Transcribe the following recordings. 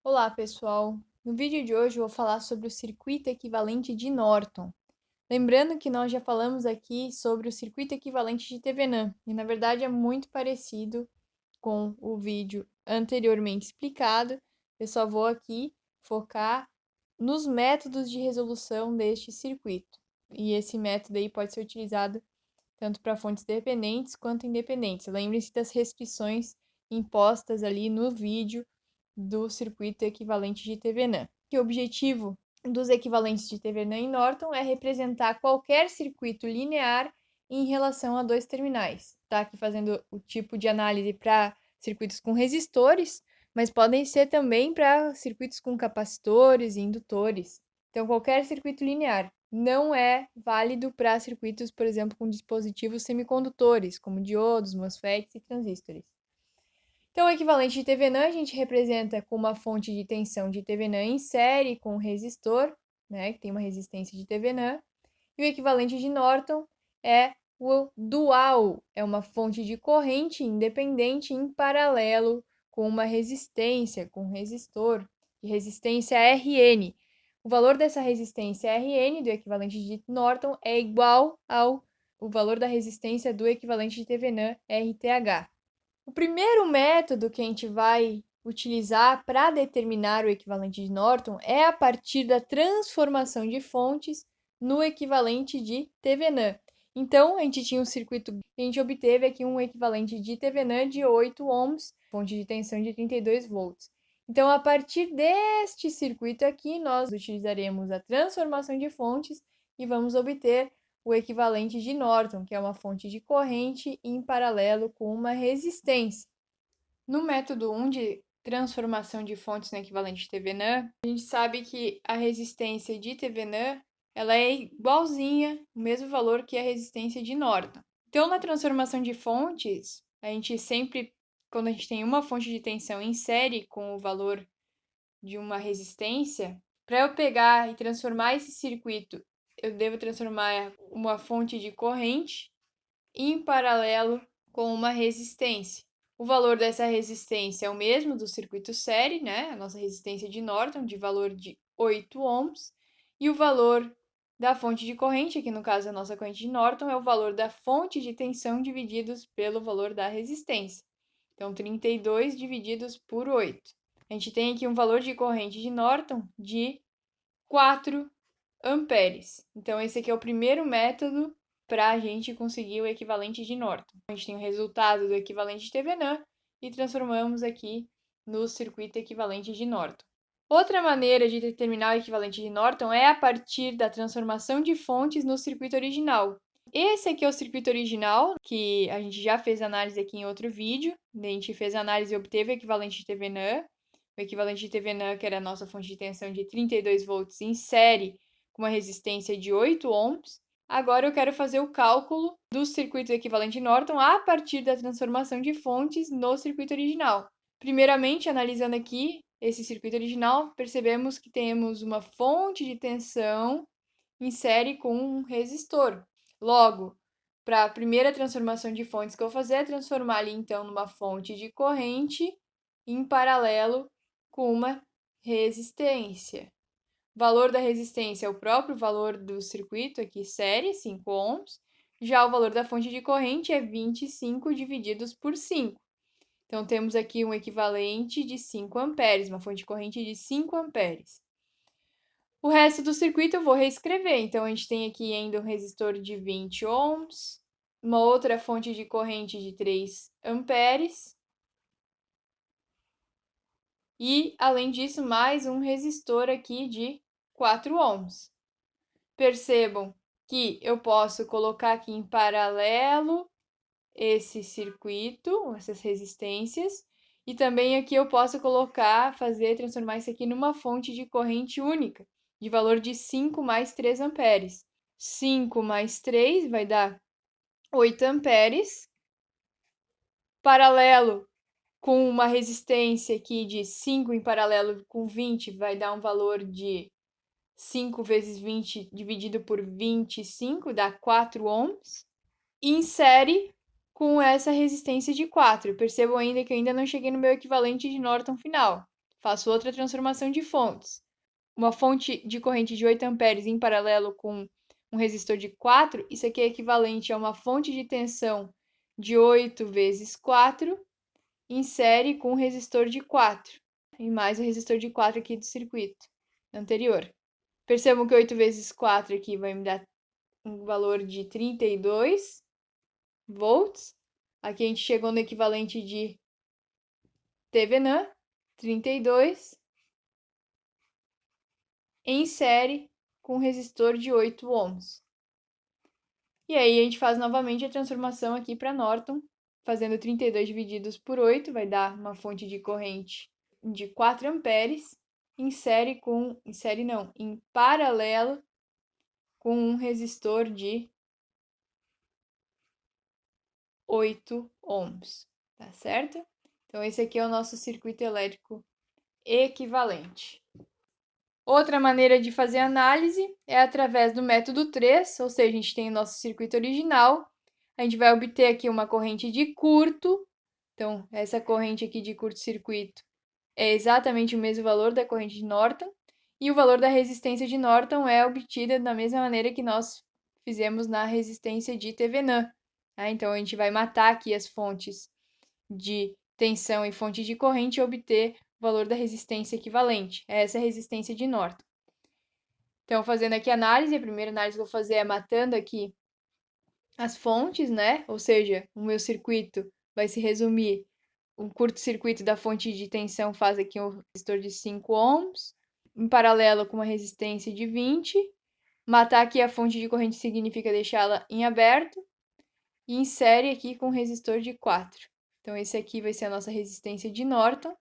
Olá, pessoal! No vídeo de hoje eu vou falar sobre o circuito equivalente de Norton. Lembrando que nós já falamos aqui sobre o circuito equivalente de Thevenin, e na verdade é muito parecido com o vídeo anteriormente explicado. Eu só vou aqui focar nos métodos de resolução deste circuito. E esse método aí pode ser utilizado tanto para fontes dependentes quanto independentes. Lembre-se das restrições impostas ali no vídeo do circuito equivalente de Thevenin. O objetivo dos equivalentes de Thevenin e Norton é representar qualquer circuito linear em relação a dois terminais. Está aqui fazendo o tipo de análise para circuitos com resistores, mas podem ser também para circuitos com capacitores e indutores. Então, qualquer circuito linear não é válido para circuitos, por exemplo, com dispositivos semicondutores, como diodos, MOSFETs e transistores. Então, o equivalente de Thevenin a gente representa com uma fonte de tensão de Thevenin em série com um resistor, né, que tem uma resistência de Thevenin. E o equivalente de Norton é o dual, é uma fonte de corrente independente em paralelo com uma resistência, com um resistor, de resistência Rn. O valor dessa resistência Rn do equivalente de Norton é igual ao valor da resistência do equivalente de Thevenin Rth. O primeiro método que a gente vai utilizar para determinar o equivalente de Norton é a partir da transformação de fontes no equivalente de Thevenin. Então, a gente tinha um circuito, a gente obteve aqui um equivalente de Thevenin de 8 ohms, fonte de tensão de 32 volts. Então, a partir deste circuito aqui, nós utilizaremos a transformação de fontes e vamos obter o equivalente de Norton, que é uma fonte de corrente em paralelo com uma resistência. No método 1 de transformação de fontes no equivalente de Thevenin, a gente sabe que a resistência de Thevenin ela é igualzinha, o mesmo valor que a resistência de Norton. Então, na transformação de fontes, a gente sempre, quando a gente tem uma fonte de tensão em série com o valor de uma resistência, para eu pegar e transformar esse circuito, eu devo transformar uma fonte de corrente em paralelo com uma resistência. O valor dessa resistência é o mesmo do circuito série, né? A nossa resistência de Norton, de valor de 8 ohms, e o valor da fonte de corrente, que no caso a nossa corrente de Norton, é o valor da fonte de tensão divididos pelo valor da resistência. Então, 32 divididos por 8. A gente tem aqui um valor de corrente de Norton de 4 amperes. Então, esse aqui é o primeiro método para a gente conseguir o equivalente de Norton. A gente tem o resultado do equivalente de Thevenin e transformamos aqui no circuito equivalente de Norton. Outra maneira de determinar o equivalente de Norton é a partir da transformação de fontes no circuito original. Esse aqui é o circuito original, que a gente já fez análise aqui em outro vídeo. A gente fez a análise e obteve o equivalente de Thevenin. O equivalente de Thevenin, que era a nossa fonte de tensão de 32 volts em série com uma resistência de 8 ohms. Agora eu quero fazer o cálculo do circuito equivalente de Norton a partir da transformação de fontes no circuito original. Primeiramente, analisando aqui esse circuito original, percebemos que temos uma fonte de tensão em série com um resistor. Logo, para a primeira transformação de fontes que eu vou fazer é transformar ali então numa fonte de corrente em paralelo com uma resistência. O valor da resistência é o próprio valor do circuito aqui, série, 5 ohms. Já o valor da fonte de corrente é 25 divididos por 5. Então, temos aqui um equivalente de 5 amperes, uma fonte de corrente de 5 amperes. O resto do circuito eu vou reescrever. Então, a gente tem aqui ainda um resistor de 20 ohms, uma outra fonte de corrente de 3 amperes. E, além disso, mais um resistor aqui de 4 ohms. Percebam que eu posso colocar aqui em paralelo esse circuito, essas resistências, e também aqui eu posso transformar isso aqui numa fonte de corrente única, de valor de 5 mais 3 amperes. 5 mais 3 vai dar 8 amperes, paralelo com uma resistência aqui de 5 em paralelo com 20 vai dar um valor de 5 vezes 20 dividido por 25 dá 4 ohms. Em série com essa resistência de 4. Percebam ainda que eu ainda não cheguei no meu equivalente de Norton final. faço outra transformação de fontes. Uma fonte de corrente de 8 amperes em paralelo com um resistor de 4, isso aqui é equivalente a uma fonte de tensão de 8 vezes 4 em série com um resistor de 4 e mais o resistor de 4 aqui do circuito anterior. Percebam que 8 vezes 4 aqui vai me dar um valor de 32 volts. Aqui a gente chegou no equivalente de Thevenin, 32, em série com um resistor de 8 ohms. E aí a gente faz novamente a transformação aqui para Norton, fazendo 32 divididos por 8, vai dar uma fonte de corrente de 4 amperes, em paralelo com um resistor de 8 ohms, tá certo? Então esse aqui é o nosso circuito elétrico equivalente. Outra maneira de fazer análise é através do método 3, ou seja, a gente tem o nosso circuito original, a gente vai obter aqui uma corrente de curto, então essa corrente aqui de curto-circuito é exatamente o mesmo valor da corrente de Norton, e o valor da resistência de Norton é obtida da mesma maneira que nós fizemos na resistência de Thevenin. Tá? Então a gente vai matar aqui as fontes de tensão e fonte de corrente e obter o valor da resistência equivalente. Essa é a resistência de Norton. Então, fazendo aqui a análise, a primeira análise que eu vou fazer é matando aqui as fontes, né? Ou seja, o meu circuito vai se resumir, o curto-circuito da fonte de tensão faz aqui um resistor de 5 ohms, em paralelo com uma resistência de 20. Matar aqui a fonte de corrente significa deixá-la em aberto, e em série aqui com um resistor de 4. Então, esse aqui vai ser a nossa resistência de Norton.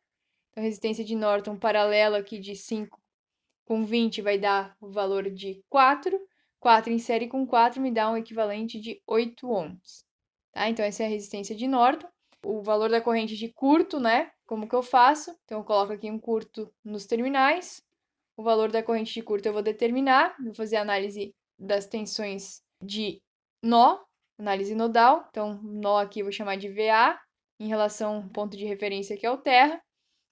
Então, a resistência de Norton paralelo aqui de 5 com 20 vai dar o valor de 4. 4 em série com 4 me dá um equivalente de 8 ohms. Tá? Então, essa é a resistência de Norton. O valor da corrente de curto, né? Como que eu faço? Então, eu coloco aqui um curto nos terminais. O valor da corrente de curto eu vou determinar. Vou fazer a análise das tensões de nó, análise nodal. Então, nó aqui eu vou chamar de VA, em relação ao ponto de referência que é o terra.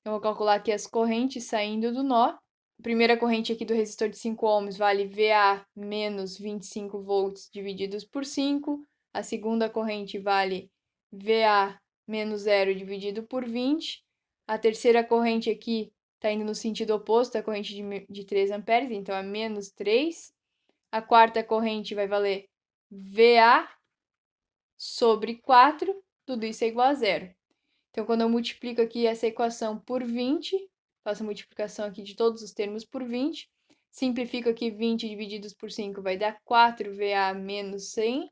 Então, eu vou calcular aqui as correntes saindo do nó. A primeira corrente aqui do resistor de 5 ohms vale VA menos 25 volts divididos por 5. A segunda corrente vale VA menos 0 dividido por 20. A terceira corrente aqui está indo no sentido oposto, a corrente de 3 amperes, então é menos 3. A quarta corrente vai valer VA sobre 4, tudo isso é igual a zero. Então, quando eu multiplico aqui essa equação por 20, faço a multiplicação aqui de todos os termos por 20, simplifico aqui 20 divididos por 5 vai dar 4VA menos 100,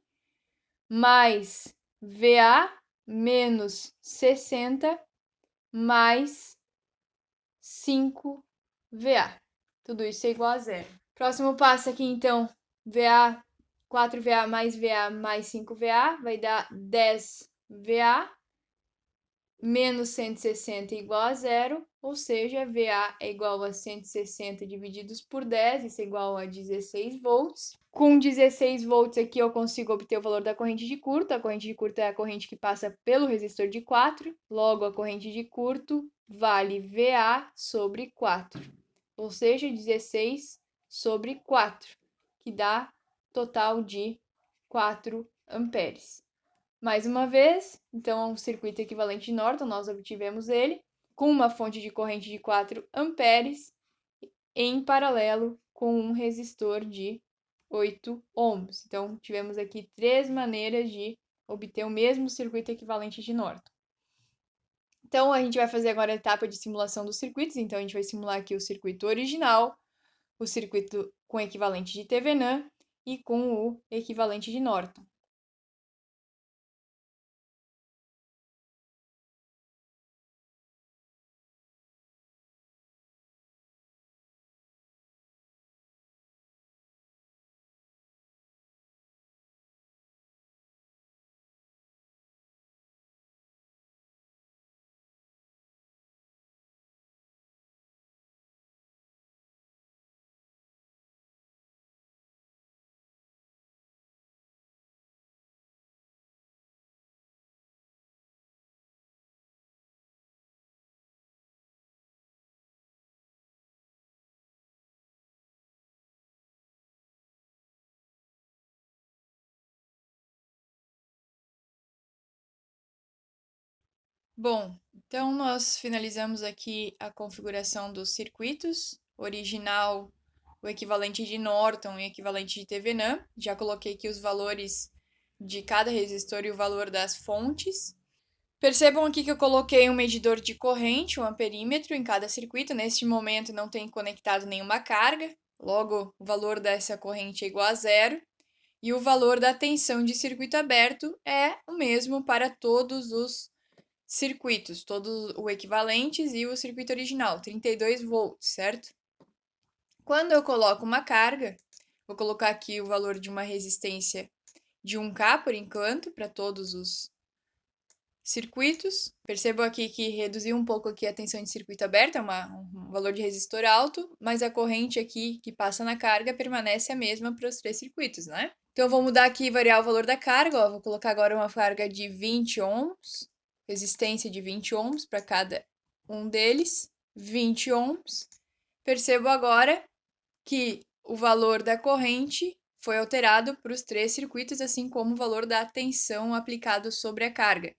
mais VA menos 60, mais 5VA. Tudo isso é igual a zero. Próximo passo aqui, então, VA, 4VA mais 5VA vai dar 10VA menos 160 igual a zero, ou seja, VA é igual a 160 divididos por 10, isso é igual a 16 volts. Com 16 volts aqui eu consigo obter o valor da corrente de curto. A corrente de curto é a corrente que passa pelo resistor de 4, logo a corrente de curto vale VA sobre 4, ou seja, 16 sobre 4, que dá total de 4 amperes. Mais uma vez, então, o circuito equivalente de Norton, nós obtivemos ele com uma fonte de corrente de 4 amperes em paralelo com um resistor de 8 ohms. Então, tivemos aqui 3 maneiras de obter o mesmo circuito equivalente de Norton. Então, a gente vai fazer agora a etapa de simulação dos circuitos. Então, a gente vai simular aqui o circuito original, o circuito com equivalente de Thevenin e com o equivalente de Norton. Bom, então nós finalizamos aqui a configuração dos circuitos, original, o equivalente de Norton e equivalente de Thevenin. Já coloquei aqui os valores de cada resistor e o valor das fontes. Percebam aqui que eu coloquei um medidor de corrente, um amperímetro em cada circuito. Neste momento não tem conectado nenhuma carga, logo o valor dessa corrente é igual a zero. E o valor da tensão de circuito aberto é o mesmo para todos os circuitos, todos o equivalentes e o circuito original, 32 volts, certo? Quando eu coloco uma carga, vou colocar aqui o valor de uma resistência de 1K por enquanto, para todos os circuitos. Percebo aqui que reduziu um pouco aqui a tensão de circuito aberto, é um valor de resistor alto, mas a corrente aqui que passa na carga permanece a mesma para os três circuitos, né? Então, eu vou mudar aqui e variar o valor da carga, ó, vou colocar agora uma carga de 20 ohms, resistência de 20 ohms para cada um deles, 20 ohms. Percebo agora que o valor da corrente foi alterado para os três circuitos, assim como o valor da tensão aplicado sobre a carga.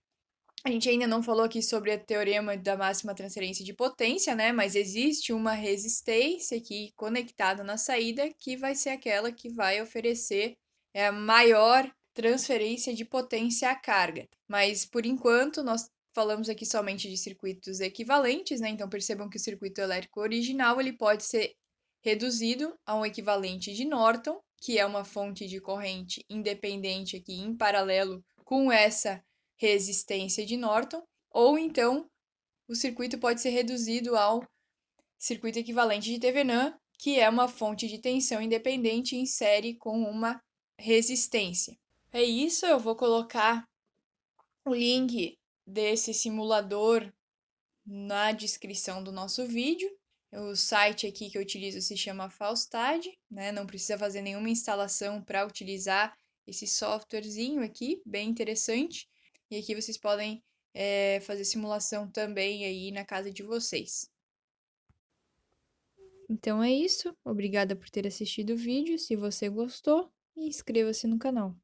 A gente ainda não falou aqui sobre o teorema da máxima transferência de potência, né? Mas existe uma resistência aqui conectada na saída que vai ser aquela que vai oferecer a maior transferência de potência à carga. Mas por enquanto nós falamos aqui somente de circuitos equivalentes, né? Então percebam que o circuito elétrico original ele pode ser reduzido a um equivalente de Norton, que é uma fonte de corrente independente aqui em paralelo com essa resistência de Norton, ou então o circuito pode ser reduzido ao circuito equivalente de Thevenin, que é uma fonte de tensão independente em série com uma resistência. É isso, eu vou colocar o link desse simulador na descrição do nosso vídeo. O site aqui que eu utilizo se chama Faustad, né? Não precisa fazer nenhuma instalação para utilizar esse softwarezinho aqui, bem interessante. E aqui vocês podem fazer simulação também aí na casa de vocês. Então é isso. Obrigada por ter assistido o vídeo. Se você gostou, inscreva-se no canal.